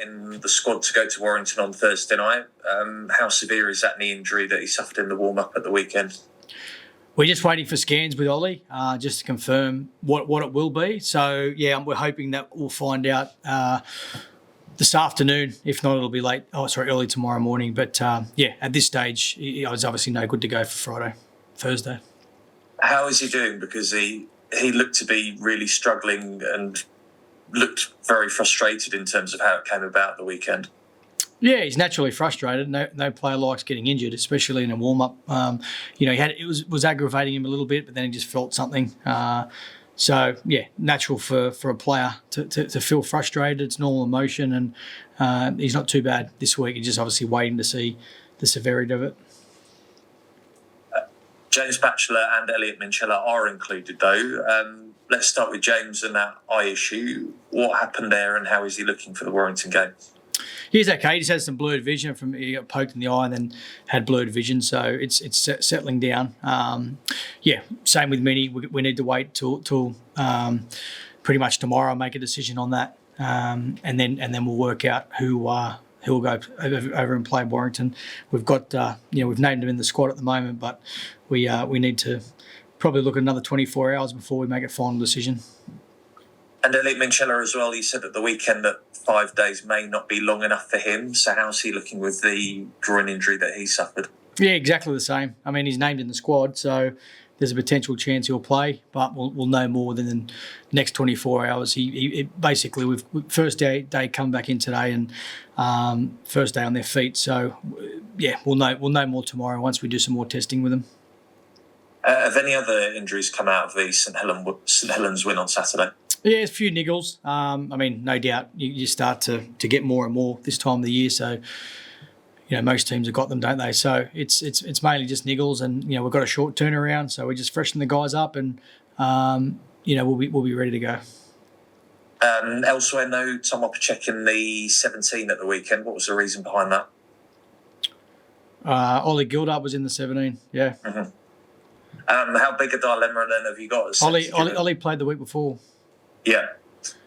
in the squad to go to Warrington on Thursday night. How severe is that knee injury that he suffered in the warm-up at the weekend? We're just waiting for scans with Ollie just to confirm what it will be. So, yeah, we're hoping that we'll find out this afternoon. If not, it'll be early tomorrow morning. But, at this stage, he was obviously no good to go for Thursday. How is he doing? Because he looked to be really struggling and looked very frustrated in terms of how it came about the weekend. Yeah, he's naturally frustrated. No player likes getting injured, especially in a warm-up. It was aggravating him a little bit, but then he just felt something. Natural for a player to feel frustrated. It's normal emotion, and he's not too bad this week. He's just obviously waiting to see the severity of it. James Batchelor and Elliot Minchella are included, though. Let's start with James and that eye issue. What happened there, and how is he looking for the Warrington game? He's okay. He just had some blurred vision he got poked in the eye and then had blurred vision, so it's settling down. Same with Minnie. We need to wait till pretty much tomorrow, make a decision on that, and then we'll work out who will go over and play Warrington. We've got we've named him in the squad at the moment, but we need to probably look at another 24 hours before we make a final decision. And Elliot Minchella as well, he said at the weekend that 5 days may not be long enough for him. So how's he looking with the groin injury that he suffered? Yeah, exactly the same. I mean, he's named in the squad, so there's a potential chance he'll play, but we'll know more within the next 24 hours. He basically, we've first day come back in today and first day on their feet. So, we'll know more tomorrow once we do some more testing with him. Have any other injuries come out of the St Helens win on Saturday? Yeah, a few niggles. No doubt you start to get more and more this time of the year. So, most teams have got them, don't they? So it's mainly just niggles, and we've got a short turnaround, so we just freshen the guys up, and we'll be ready to go. Elsewhere, no Tom Opacek in the 17 at the weekend. What was the reason behind that? Ollie Gildup was in the 17. Yeah. Mm-hmm. How big a dilemma then have you got? Ollie played the week before. Yeah.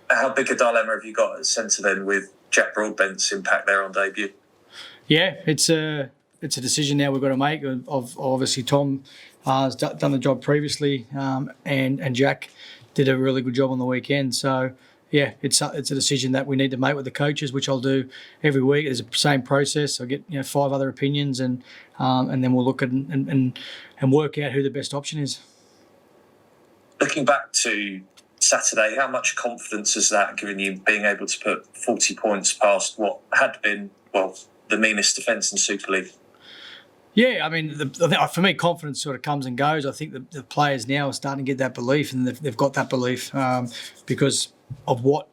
How big a dilemma have you got at centre then with Jack Broadbent's impact there on debut? Yeah, it's a decision now we've got to make. Of obviously Tom has done the job previously, and Jack did a really good job on the weekend. So yeah, it's a decision that we need to make with the coaches, which I'll do every week. It's the same process. I'll get 5 other opinions, and then we'll look at and work out who the best option is. Looking back to Saturday, how much confidence has that given you, being able to put 40 points past what had been, the meanest defence in Super League? Yeah, I mean, for me, confidence sort of comes and goes. I think the players now are starting to get that belief, and they've got that belief because of what.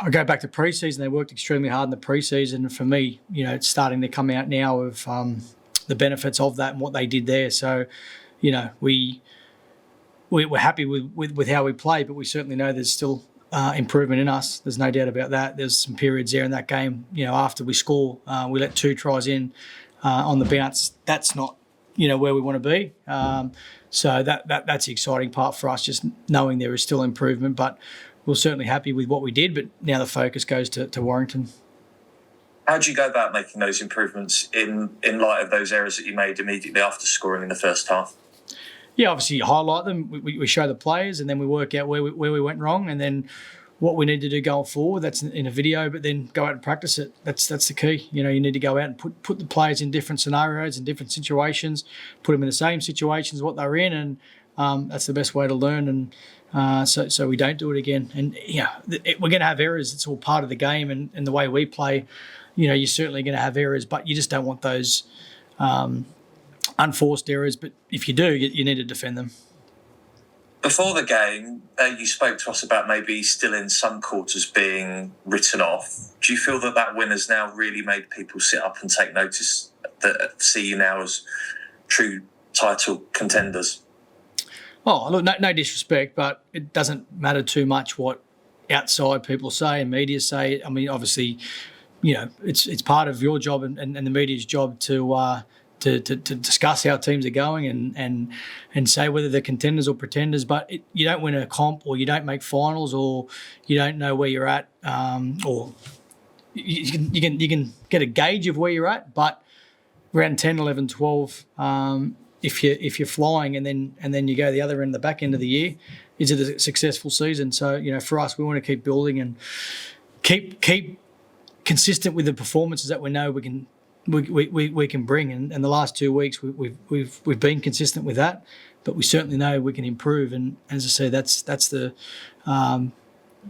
I go back to pre-season. They worked extremely hard in the pre-season. And for me, it's starting to come out now of the benefits of that and what they did there. So, we're happy with how we play, but we certainly know there's still improvement in us. There's no doubt about that. There's some periods there in that game, after we score, we let 2 tries in on the bounce. That's not, where we want to be. So that's the exciting part for us, just knowing there is still improvement. But we're certainly happy with what we did, but now the focus goes to Warrington. How do you go about making those improvements in light of those errors that you made immediately after scoring in the first half? Yeah, obviously you highlight them. We show the players, and then we work out where we went wrong, and then what we need to do going forward. That's in a video, but then go out and practice it. That's the key. You need to go out and put the players in different scenarios and different situations, put them in the same situations what they're in, and that's the best way to learn. And so we don't do it again. And we're going to have errors. It's all part of the game, and the way we play. You're certainly going to have errors, but you just don't want those unforced errors. But if you do, you need to defend them. Before the game, you spoke to us about maybe still in some quarters being written off. Do you feel that win has now really made people sit up and take notice, that see you now as true title contenders? Oh, look, no disrespect, but it doesn't matter too much what outside people say and media say. I mean, obviously, it's part of your job and the media's job to discuss how teams are going and say whether they're contenders or pretenders. But you don't win a comp, or you don't make finals, or you don't know where you're at, or you can get a gauge of where you're at. But round 10, 11, 12, if you're flying and then you go the other end, the back end of the year, is it a successful season? So for us, we want to keep building and keep consistent with the performances that we know we can bring. And the last 2 weeks we've been consistent with that, but we certainly know we can improve. And as I say, that's the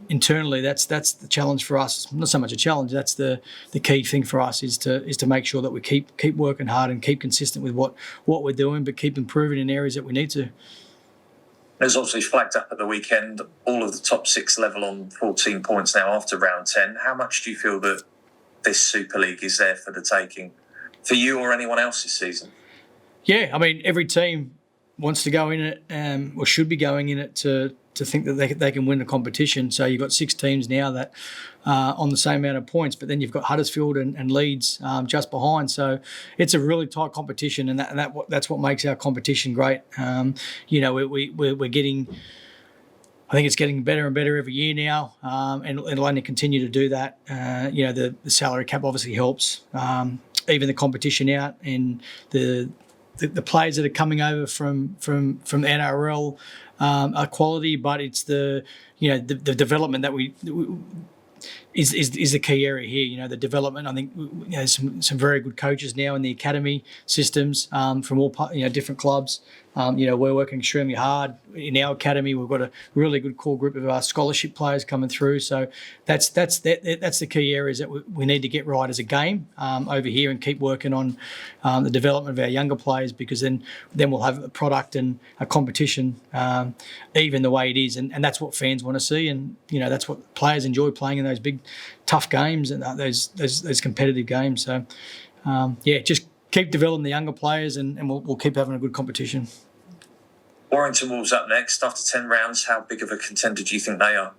internally that's the challenge for us. Not so much a challenge. That's the key thing for us is to make sure that we keep working hard and keep consistent with what we're doing, but keep improving in areas that we need to. It was obviously flagged up at the weekend, all of the top 6 level on 14 points now after round 10. How much do you feel that this Super League is there for the taking for you or anyone else this season? Yeah, I mean, every team wants to go in it or should be going in it to think that they can win the competition. So you've got 6 teams now that on the same amount of points, but then you've got Huddersfield and Leeds just behind. So it's a really tight competition, and that's what makes our competition great. We're getting, I think it's getting better and better every year now, and it'll only continue to do that. The salary cap obviously helps, even the competition out and the players that are coming over from NRL are quality, but it's the development that is the key area here. The development. I think there's some very good coaches now in the academy systems from all different clubs. We're working extremely hard in our academy. We've got a really good core group of our scholarship players coming through. So that's the key areas that we need to get right as a game over here, and keep working on the development of our younger players, because then we'll have a product and a competition even the way it is, and that's what fans want to see, and that's what players enjoy, playing in those big tough games and those competitive games. So just keep developing the younger players, and we'll keep having a good competition. Warrington Wolves up next after 10 rounds. How big of a contender do you think they are?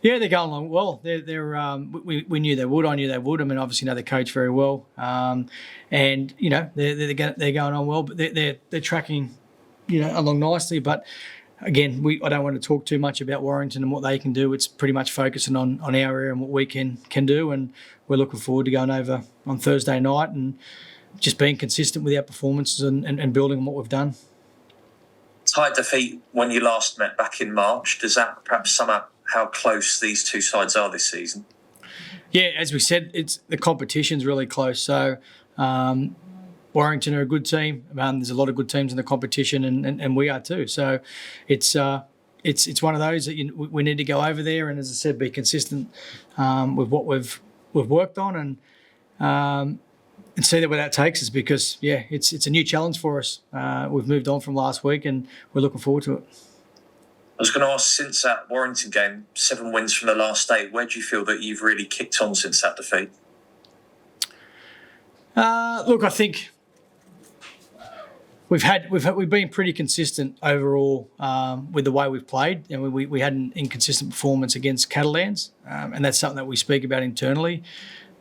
Yeah, they're going along well. We knew they would. I knew they would. I mean, obviously know the coach very well, and they're going on well. But they're tracking, along nicely. But again, I don't want to talk too much about Warrington and what they can do. It's pretty much focusing on our area and what we can do, and we're looking forward to going over on Thursday night and just being consistent with our performances and building on what we've done. Tight defeat when you last met back in March. Does that perhaps sum up how close these two sides are this season? Yeah, as we said, the competition's really close. So Warrington are a good team. There's a lot of good teams in the competition, and we are too. So it's one of those that we need to go over there and, as I said, be consistent with what we've worked on and see where that takes us, because it's a new challenge for us. We've moved on from last week, and we're looking forward to it. I was going to ask, since that Warrington game, 7 wins from the last 8, where do you feel that you've really kicked on since that defeat? Look, I think we've been pretty consistent overall with the way we've played, and we had an inconsistent performance against Catalans, and that's something that we speak about internally.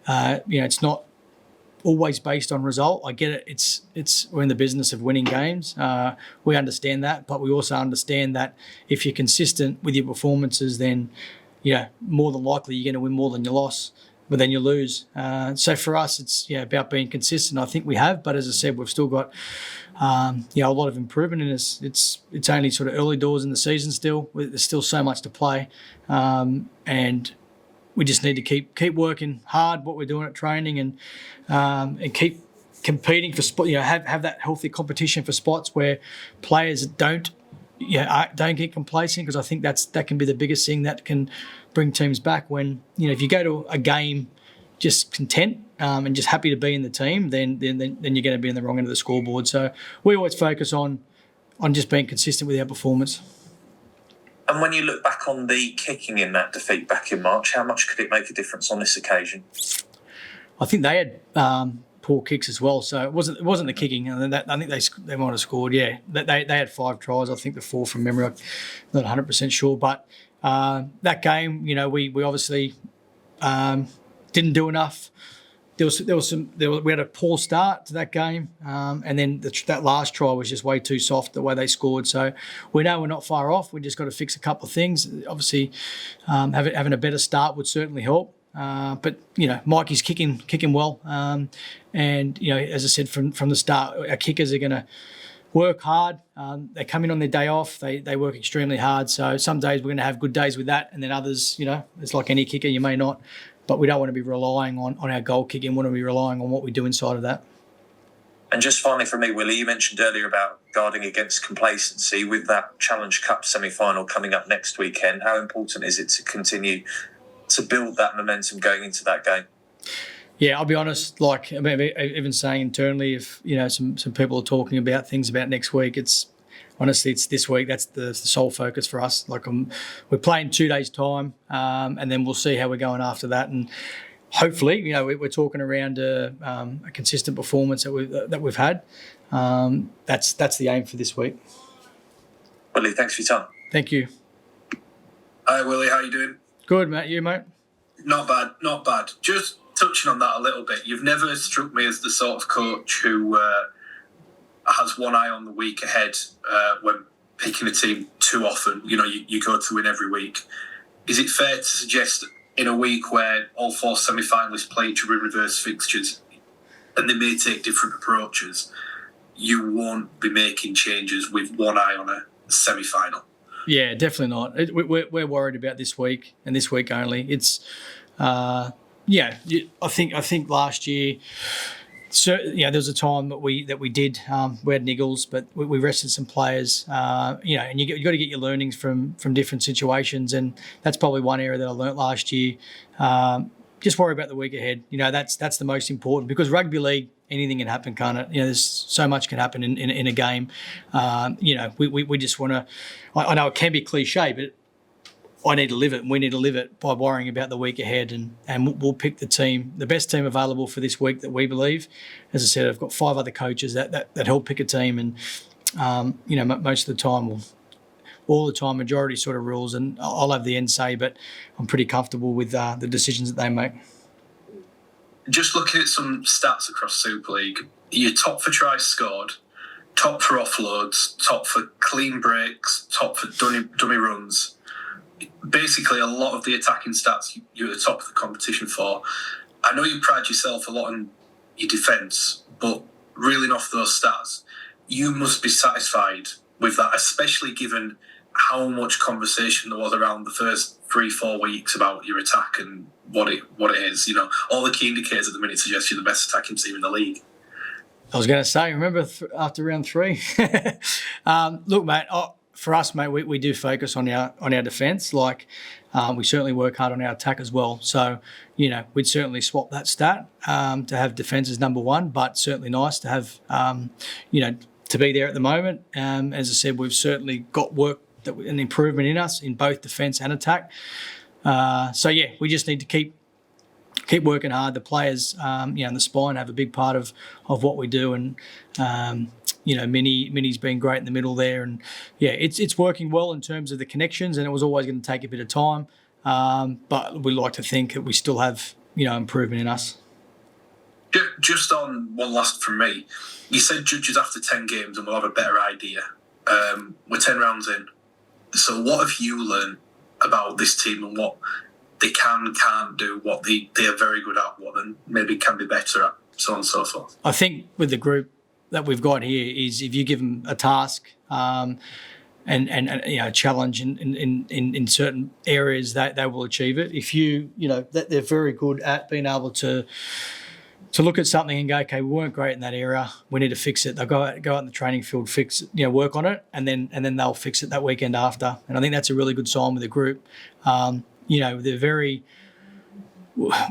It's not always based on result. I get it. We're in the business of winning games. We understand that, but we also understand that if you're consistent with your performances, then more than likely you're going to win more than you lost, but then you lose. So for us, it's about being consistent. I think we have, but as I said, we've still got a lot of improvement in us. It's only sort of early doors in the season still. There's still so much to play, and we just need to keep working hard what we're doing at training and keep competing for spot. Have that healthy competition for spots where players don't get complacent, because I think that can be the biggest thing that can bring teams back. When if you go to a game just content and just happy to be in the team, then you're going to be in the wrong end of the scoreboard. So we always focus on just being consistent with our performance. And when you look back on the kicking in that defeat back in March, how much could it make a difference on this occasion? I think they had poor kicks as well, so it wasn't the kicking. I think they might have scored. Yeah, they had 5 tries. I think the 4 from memory. I'm not 100% sure, but that game, we obviously didn't do enough we had a poor start to that game, and then that last try was just way too soft the way they scored. So we know we're not far off. We just got to fix a couple of things. Obviously, having a better start would certainly help. But Mikey's kicking well, and as I said from the start, our kickers are going to work hard. They come in on their day off. They work extremely hard. So some days we're going to have good days with that, and then others, it's like any kicker, you may not. But we don't want to be relying on our goal kicking. We want to be relying on what we do inside of that. And just finally for me, Willie, you mentioned earlier about guarding against complacency. With that Challenge Cup semi-final coming up next weekend, how important is it to continue to build that momentum going into that game? Yeah, I'll be honest, even saying internally, if some people are talking about things about next week, it's this week. That's the sole focus for us. We're playing 2 days' time, and then we'll see how we're going after that. And hopefully, we're talking around a consistent performance that we've had. That's the aim for this week. Willie, thanks for your time. Thank you. Hi, Willie. How you doing? Good, Matt. You, mate? Not bad. Just touching on that a little bit, you've never struck me as the sort of coach who has one eye on the week ahead when picking a team too often. You go to win every week. Is it fair to suggest in a week where all 4 semi-finalists play each other in reverse fixtures and they may take different approaches, you won't be making changes with one eye on a semi-final? Yeah, definitely not. We're worried about this week and this week only. It's I think last year, there was a time that we did we had niggles, but we rested some players. And you got to get your learnings from different situations, and that's probably one area that I learnt last year. Just worry about the week ahead. That's the most important, because rugby league, anything can happen, can't it? There's so much can happen in a game. We just want to. I know it can be cliche, but I need to live it, and we need to live it by worrying about the week ahead, and we'll pick the best team available for this week that we believe. As I said, I've got 5 other coaches that help pick a team, and most of the time, all the time, majority sort of rules, and I'll have the end say, but I'm pretty comfortable with the decisions that they make. Just looking at some stats across Super League, you're top for tries scored, top for offloads, top for clean breaks, top for dummy runs. Basically, a lot of the attacking stats you're at the top of the competition for. I know you pride yourself a lot on your defence, but reeling off those stats, you must be satisfied with that, especially given how much conversation there was around the first 3-4 weeks about your attack and what it is. All the key indicators at the minute suggest you're the best attacking team in the league. I was going to say, remember after round 3? Look, mate. For us, mate, we do focus on our defence. We certainly work hard on our attack as well. So, we'd certainly swap that stat to have defence as number 1, but certainly nice to have, to be there at the moment. As I said, we've certainly got work an improvement in us in both defence and attack. We just need to keep working hard. The players, and the spine have a big part of what we do, and Minnie's been great in the middle there, and it's working well in terms of the connections, and it was always going to take a bit of time, but we like to think that we still have improvement in us. Just on one last from me, you said judges after 10 games and we'll have a better idea. We're 10 rounds in, so what have you learned about this team and what they can't do, what they are very good at, what they maybe can be better at, so on and so forth? I think with the group that we've got here is, if you give them a task and a challenge in certain areas, that they will achieve it. If that they're very good at being able to look at something and go, okay, we weren't great in that area, we need to fix it. They'll go out in the training field, fix it, work on it, and then they'll fix it that weekend after. And I think that's a really good sign with the group. They're very.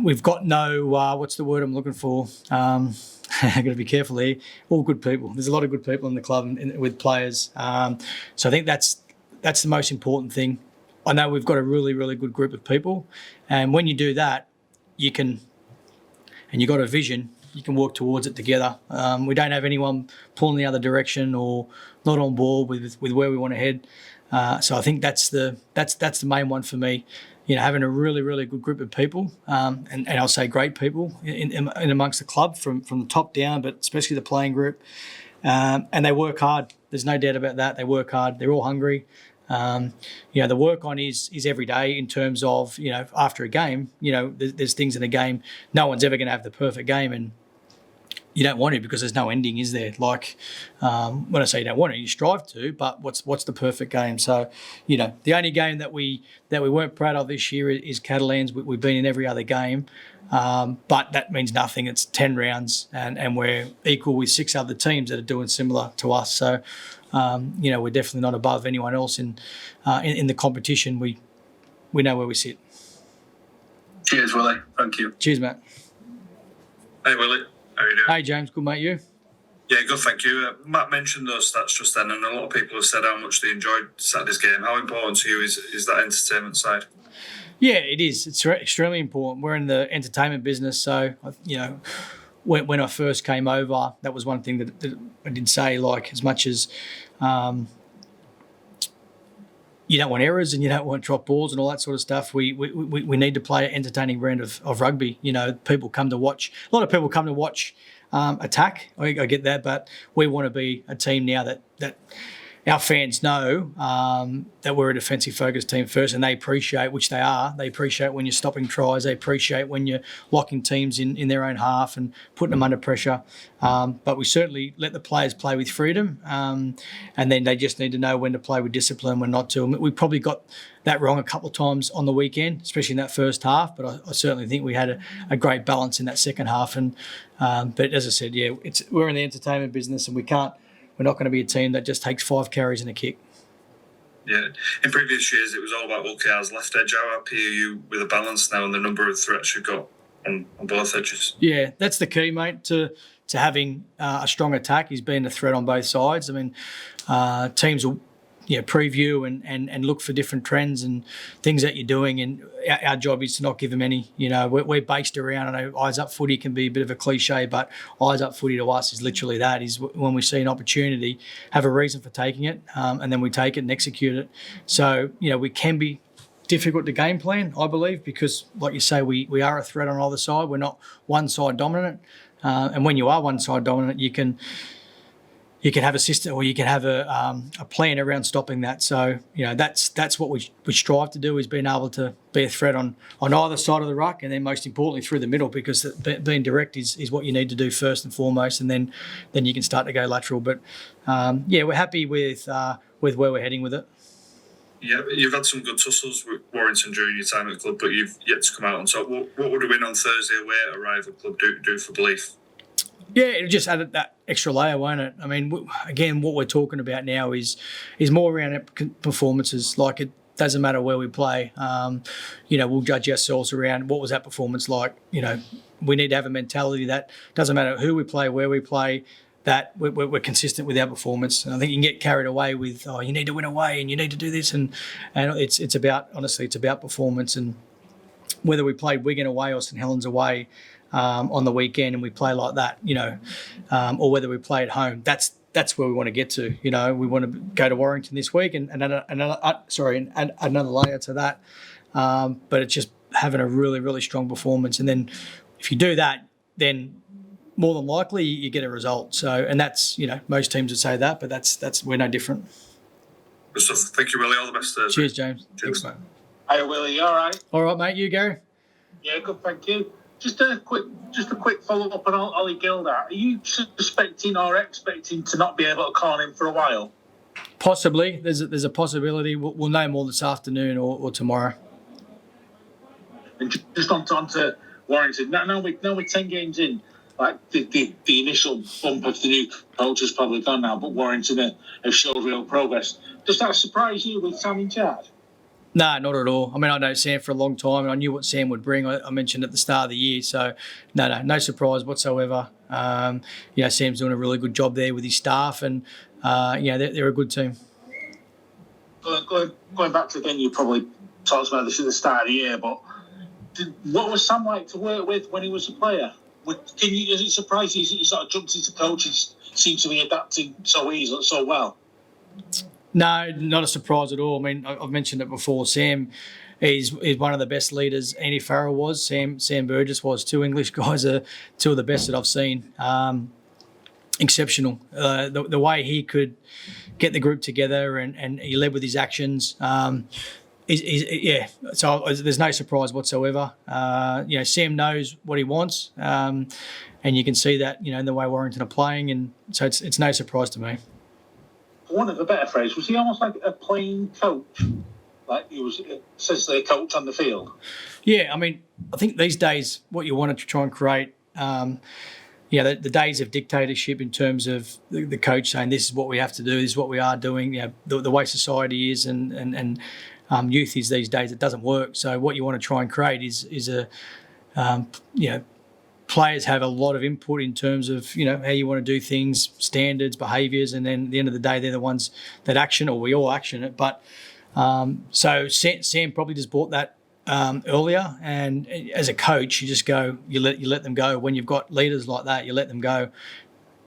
We've got no. What's the word I'm looking for? I've got to be careful here. All good people. There's a lot of good people in the club and with players. So I think that's the most important thing. I know we've got a really, really good group of people, and when you do that, you can. And you've got a vision, you can work towards it together. We don't have anyone pulling the other direction or not on board with where we want to head. So I think that's the main one for me. having a really, really good group of people, and I'll say great people in amongst the club from the top down, but especially the playing group. And they work hard. There's no doubt about that. They work hard. They're all hungry. The work on is every day in terms of, after a game, there's things in a game. No one's ever going to have the perfect game, and you don't want to, because there's no ending, is there? Like, when I say you don't want to, you strive to, but what's the perfect game? So, the only game that we weren't proud of this year is Catalans. We've been in every other game, but that means nothing. It's 10 rounds, and we're equal with 6 other teams that are doing similar to us. So, we're definitely not above anyone else in the competition. We know where we sit. Cheers, Willie. Thank you. Cheers, Matt. Hey, Willie. How are you doing? Hey, James. Good, mate. You? Yeah, good, thank you. Matt mentioned those stats just then, and a lot of people have said how much they enjoyed Saturday's game. How important to you is that entertainment side? Yeah, it is. It's extremely important. We're in the entertainment business, so, when I first came over, that was one thing that I did say, like, as much as you don't want errors and you don't want drop balls and all that sort of stuff, we need to play an entertaining brand of rugby. People come to watch. A lot of people come to watch attack. I get that, but we want to be a team now that our fans know that we're a defensive focused team first, and they appreciate, which they are, they appreciate when you're stopping tries, they appreciate when you're locking teams in their own half and putting them under pressure. But we certainly let the players play with freedom, and then they just need to know when to play with discipline, when not to. And we probably got that wrong a couple of times on the weekend, especially in that first half, but I certainly think we had a great balance in that second half. And but as I said, yeah, we're in the entertainment business, and we're not going to be a team that just takes 5 carries and a kick. Yeah. In previous years, it was all about OKR's left edge. How happy are you with the balance now and the number of threats you've got on both edges? Yeah, that's the key, mate, to having a strong attack, is being a threat on both sides. I mean, teams will preview and look for different trends and things that you're doing, and our job is to not give them any. We're based around, I know eyes up footy can be a bit of a cliche, but eyes up footy to us is literally that, is when we see an opportunity, have a reason for taking it, and then we take it and execute it. So, we can be difficult to game plan, I believe, because like you say, we are a threat on either side. We're not one side dominant, and when you are one side dominant, you can have a system, or you can have a plan around stopping that. So, that's what we strive to do, is being able to be a threat on either side of the ruck, and then most importantly through the middle, because being direct is what you need to do first and foremost, and then you can start to go lateral. But we're happy with where we're heading with it. Yeah, you've had some good tussles with Warrington during your time at the club, but you've yet to come out on top. What would a win on Thursday away at a rival club do for belief? Yeah, it just added that extra layer, won't it? I mean, again, what we're talking about now is more around performances. Like, it doesn't matter where we play. We'll judge ourselves around what was that performance like. We need to have a mentality that doesn't matter who we play, where we play, that we're consistent with our performance. And I think you can get carried away with, you need to win away and you need to do this, and it's about, honestly, it's about performance. And whether we played Wigan away or St Helens away on the weekend and we play like that, or whether we play at home, that's where we want to get to. We want to go to Warrington this week and another layer to that. But it's just having a really, really strong performance. And then if you do that, then more than likely you get a result. So, and that's, most teams would say that, but that's we're no different. Good stuff. Thank you, Willie. All the best. Cheers, James. Cheers. Thanks, mate. Hey, Willie, you all right? All right, mate. You, Gary? Yeah, good, thank you. Just a quick follow-up on Ollie Gilder. Are you suspecting or expecting to not be able to call him for a while? Possibly. There's a possibility. We'll know more this afternoon or tomorrow. And just on to Warrington. Now we're 10 games in. Like the initial bump of the new coach has probably gone now, but Warrington have showed real progress. Does that surprise you with Sam in charge? No, not at all. I mean, I know Sam for a long time, and I knew what Sam would bring. I mentioned at the start of the year, so no surprise whatsoever. Sam's doing a really good job there with his staff, and they're a good team. Going back to then, you probably talked about this at the start of the year, but what was Sam like to work with when he was a player? Is it surprising he sort of jumped into coaches, seems to be adapting so easily, so well? No, not a surprise at all. I mean, I've mentioned it before. Sam he's one of the best leaders. Andy Farrell was, Sam Burgess was. Two English guys are two of the best that I've seen. Exceptional. The way he could get the group together and he led with his actions. So there's no surprise whatsoever. Sam knows what he wants, and you can see that, in the way Warrington are playing, and so it's no surprise to me. For want of a better phrase, was he almost like a playing coach? Like he was essentially a coach on the field? Yeah, I mean, I think these days what you want to try and create, the days of dictatorship in terms of the coach saying this is what we have to do, this is what we are doing, the way society is and youth is these days, it doesn't work. So what you want to try and create is players have a lot of input in terms of, how you want to do things, standards, behaviours, and then at the end of the day, they're the ones that action, or we all action it. But so Sam probably just bought that earlier, and as a coach, you just go, you let them go. When you've got leaders like that, you let them go.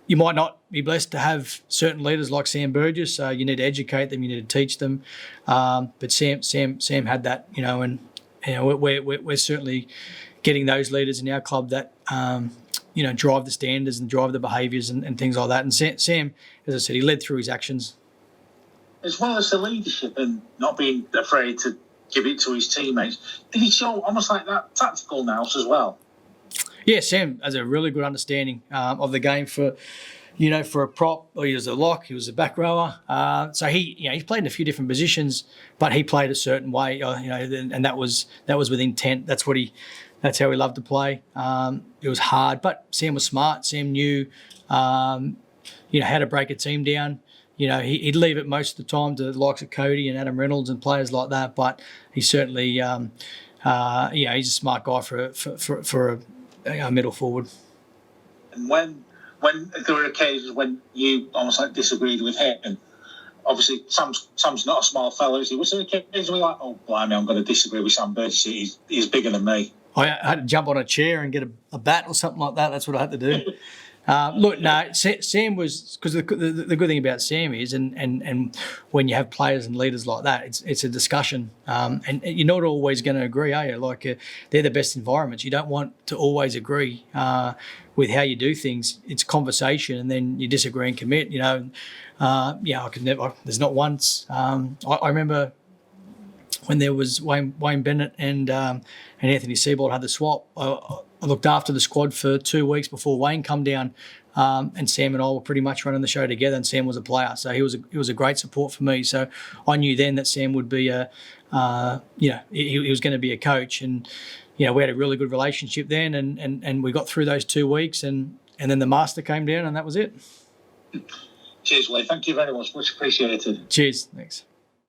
You might not be blessed to have certain leaders like Sam Burgess, so you need to educate them, you need to teach them. But Sam had that, and we're certainly getting those leaders in our club that drive the standards and drive the behaviours and things like that. And Sam, as I said, he led through his actions. As well as the leadership and not being afraid to give it to his teammates, did he show almost like that tactical nous as well? Yeah, Sam has a really good understanding of the game for a prop, or he was a lock, he was a back rower. So he's played in a few different positions, but he played a certain way, and that was with intent. That's how he loved to play. It was hard, but Sam was smart. Sam knew, how to break a team down. He'd leave it most of the time to the likes of Cody and Adam Reynolds and players like that. But he certainly, he's a smart guy for a middle forward. And when there were occasions when you almost like disagreed with him, obviously Sam's not a small fellow, is he? Was there occasions where you're like, oh, blimey, I'm going to disagree with Sam Burgess, he's bigger than me? I had to jump on a chair and get a bat or something like that. That's what I had to do. Sam was, because the good thing about Sam is, and when you have players and leaders like that, it's a discussion, and you're not always going to agree, are you? Like they're the best environments. You don't want to always agree with how you do things. It's conversation, and then you disagree and commit. I could never. There's not once. I remember when there was Wayne Bennett and Anthony Seibold had the swap. I looked after the squad for 2 weeks before Wayne come down, and Sam and I were pretty much running the show together. And Sam was a player, so he was a great support for me. So I knew then that Sam would be he was going to be a coach, and we had a really good relationship then, and we got through those 2 weeks, and then the master came down, and that was it. Cheers, Lee. Thank you very much. Much appreciated. Cheers. Thanks.